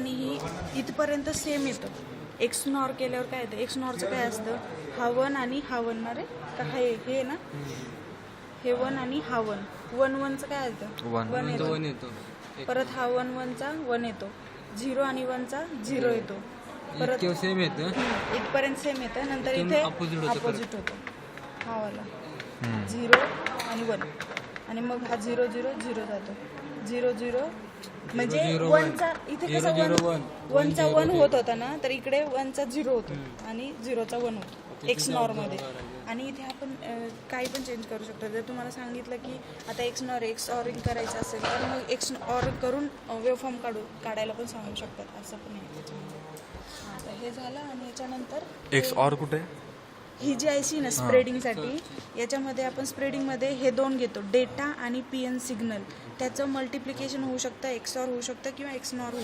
आणि ही इथपर्यंत सेम येतं. एक्स नॉर केल्यावर काय येतं, एक्स नॉरचं काय असतं, हा 1 आणि हा 1 ना रे का हे ना, हे 1 आणि हा 1, 1 1चं काय येतं, 1 येतो. परत हा 1 1चा 1 येतो, 0 आणि 1चा 0 येतो. परत सेम येतं, इथपर्यंत सेम येतं. नंतर इथे अपोजिट होतो, हा वाला 0 आणि 1, आणि मग हा 0 0 0 जातो, 0 0 म्हणजे 1चा इथे कसं 1चा 1 होत होता ना, तर इकडे 1चा 0 होतो आणि 0चा 1 होतो एक्स नॉरमध्ये. आणि इथे आपण काही पण चेंज करू शकतो. जर तुम्हाला सांगितलं की आता एक्स नॉर एक्स ऑरिंग करायचं असेल तर मग एक्स ऑर करून वेवफॉर्म काढायला पण सांगू शकतात, असं पण आहे त्याच्यामध्ये. आता हे झालं आणि याच्यानंतर एक्स ऑर कुठे, ही जी आय सी ना स्प्रेडिंगसाठी, याच्यामध्ये आपण स्प्रेडिंगमध्ये हे दोन घेतो, डेटा आणि PN सिग्नल. त्याचं मल्टिप्लिकेशन होऊ शकतं, एक्सऑर होऊ शकतं किंवा एक्स नॉर होऊ शकतं.